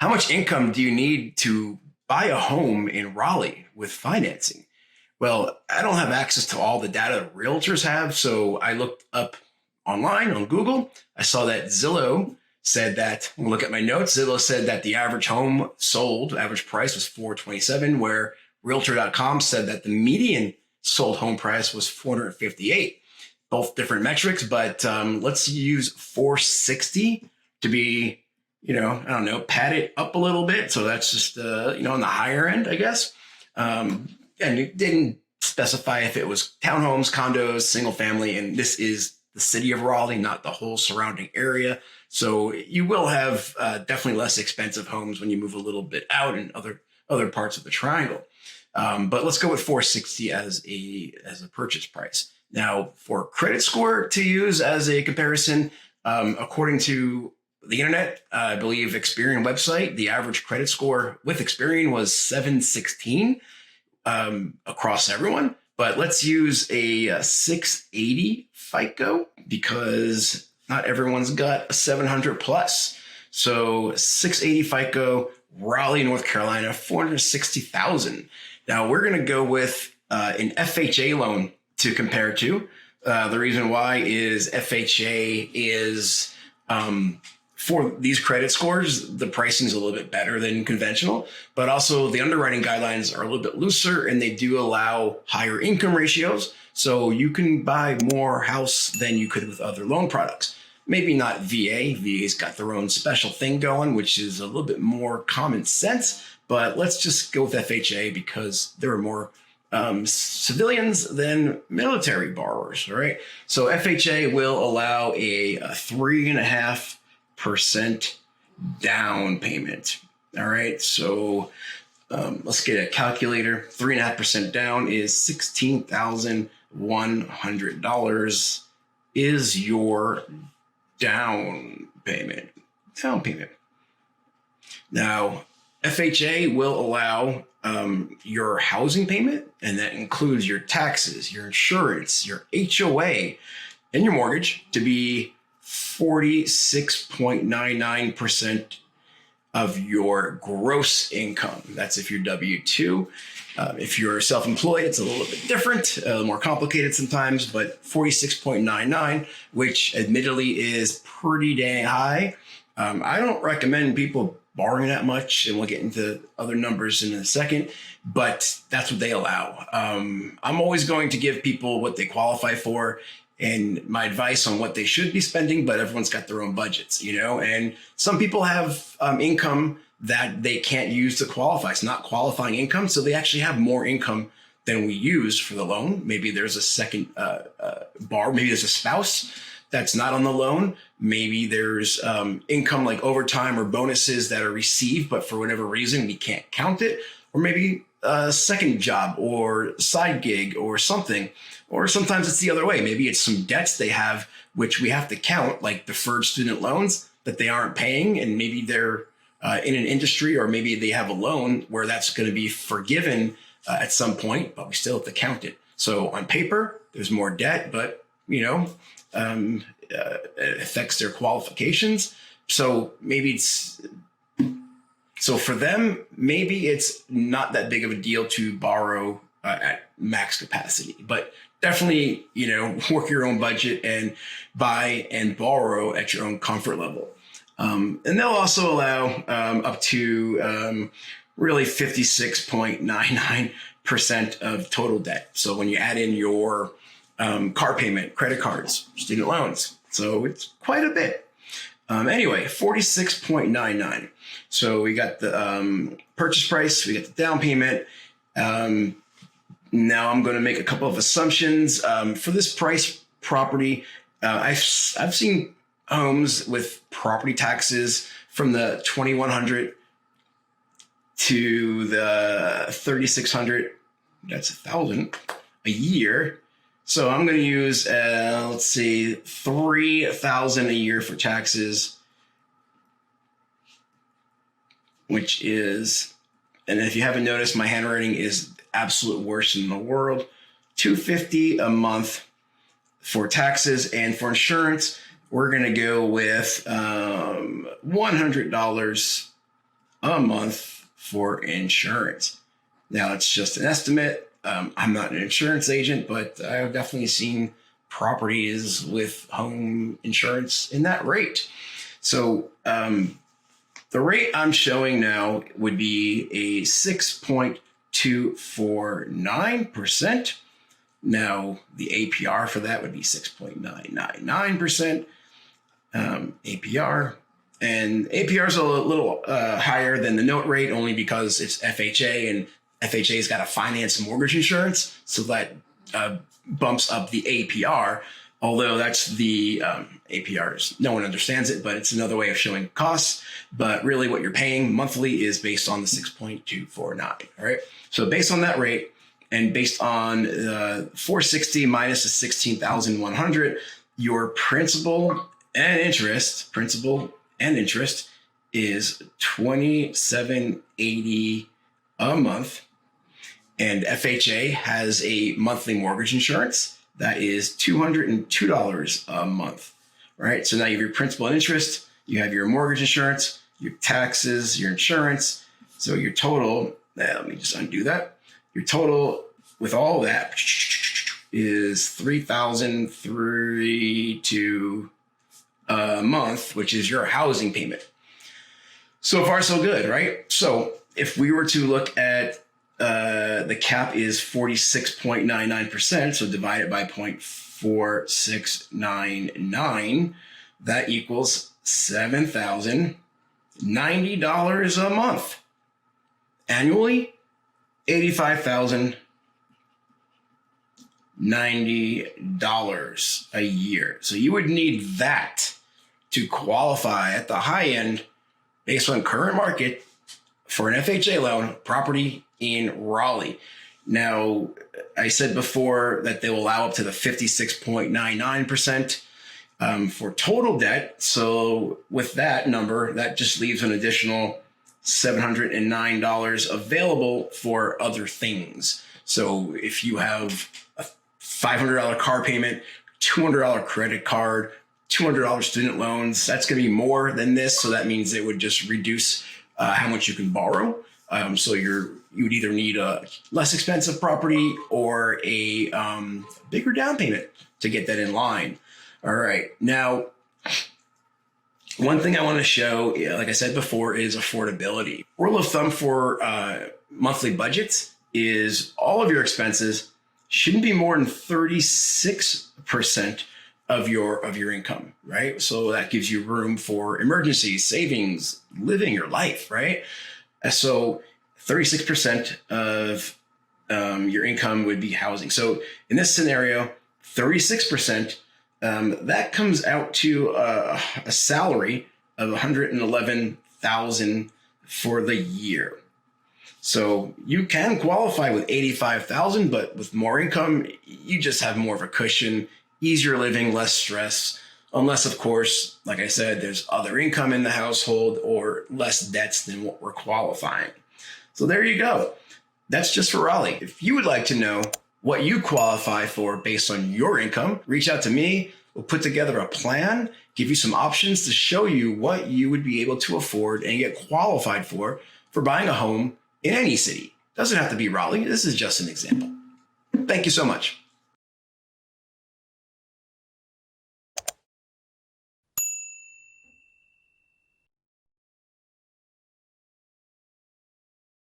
how much income do you need to buy a home in Raleigh with financing? Well, I don't have access to all the data realtors have. So I looked up online on Google. I saw that Zillow said that, look at my notes, Zillow said that the average home sold, average price was 427, where realtor.com said that the median sold home price was 458. Both different metrics, but let's use 460 to be, I don't know, pad it up a little bit. So that's just, on the higher end, I guess. And it didn't specify if it was townhomes, condos, single family, and this is the city of Raleigh, not the whole surrounding area. So you will have definitely less expensive homes when you move a little bit out in other parts of the triangle. But let's go with 460 as a purchase price. Now, for credit score to use as a comparison, according to the internet, I believe Experian website, the average credit score with Experian was 716 across everyone. But let's use a 680 FICO because not everyone's got a 700 plus. So 680 FICO, Raleigh, North Carolina, 460,000. Now we're going to go with an FHA loan to compare to. The reason why is FHA is for these credit scores, the pricing is a little bit better than conventional, but also the underwriting guidelines are a little bit looser and they do allow higher income ratios. So you can buy more house than you could with other loan products. Maybe not VA. VA's got their own special thing going, which is a little bit more common sense, but let's just go with FHA because there are more civilians than military borrowers, all right? So FHA will allow a 3.5% down payment, all right? So let's get a calculator. 3.5% down is $16,100 is your down payment. Now, FHA will allow your housing payment, and that includes your taxes, your insurance, your HOA, and your mortgage to be 46.99% of your gross income. That's if you're W-2. If you're self-employed, it's a little bit different, more complicated sometimes, but 46.99, which admittedly is pretty dang high. I don't recommend people borrowing that much, and we'll get into other numbers in a second, but that's what they allow. I'm always going to give people what they qualify for and my advice on what they should be spending, but everyone's got their own budgets, and some people have income that they can't use to qualify. It's not qualifying income, so they actually have more income than we use for the loan. Maybe there's a second bar, maybe there's a spouse that's not on the loan. Maybe there's income like overtime or bonuses that are received, but for whatever reason, we can't count it. Or maybe a second job or side gig or something. Or sometimes it's the other way. Maybe it's some debts they have, which we have to count, like deferred student loans that they aren't paying. And maybe they're in an industry, or maybe they have a loan where that's going to be forgiven at some point, but we still have to count it. So on paper, there's more debt, but it affects their qualifications. So maybe so for them, maybe it's not that big of a deal to borrow at max capacity, but definitely, work your own budget and buy and borrow at your own comfort level. And they'll also allow up to really 56.99% of total debt. So when you add in your car payment, credit cards, student loans, so it's quite a bit. Anyway, 46.99. So we got the purchase price, we got the down payment. Now I'm going to make a couple of assumptions. For this price property, I've seen homes with property taxes from the $2,100 to the $3,600. That's $1,000 a year. So I'm going to use, let's see, $3,000 a year for taxes, which is, and if you haven't noticed, my handwriting is absolute worst in the world. $250 a month for taxes, and for insurance, we're going to go with $100 a month for insurance. Now, it's just an estimate. I'm not an insurance agent, but I've definitely seen properties with home insurance in that rate. So the rate I'm showing now would be a 6.249%. Now, the APR for that would be 6.999% APR. And APR is a little higher than the note rate only because it's FHA, and FHA's got a finance mortgage insurance. So that bumps up the APR, although that's the APRs. No one understands it, but it's another way of showing costs. But really what you're paying monthly is based on the 6.249. All right. So based on that rate and based on 460 minus the 16,100, your principal and interest is $27.80 a month. And FHA has a monthly mortgage insurance that is $202 a month, right? So now you have your principal and interest, you have your mortgage insurance, your taxes, your insurance. So your total, let me just undo that. Your total with all that is $3,032 a month, which is your housing payment. So far, so good, right? So if we were to look at the cap is 46.99%, so divide it by 0.4699, that equals $7,090 a month. Annually, $85,090 a year. So you would need that to qualify at the high end based on current market for an FHA loan property in Raleigh. Now, I said before that they will allow up to the 56.99% for total debt. So with that number, that just leaves an additional $709 available for other things. So if you have a $500 car payment, $200 credit card, $200 student loans, that's going to be more than this. So that means it would just reduce how much you can borrow. So you would either need a less expensive property or a bigger down payment to get that in line. All right. Now, one thing I want to show, like I said before, is affordability. Rule of thumb for monthly budgets is all of your expenses shouldn't be more than 36% of your income, right? So that gives you room for emergencies, savings, living your life, right? So 36% of your income would be housing. So in this scenario, 36%, that comes out to a salary of $111,000 for the year. So you can qualify with $85,000, but with more income, you just have more of a cushion, easier living, less stress. Unless, of course, like I said, there's other income in the household or less debts than what we're qualifying. So there you go. That's just for Raleigh. If you would like to know what you qualify for based on your income, reach out to me. We'll put together a plan, give you some options to show you what you would be able to afford and get qualified for buying a home in any city. Doesn't have to be Raleigh. This is just an example. Thank you so much.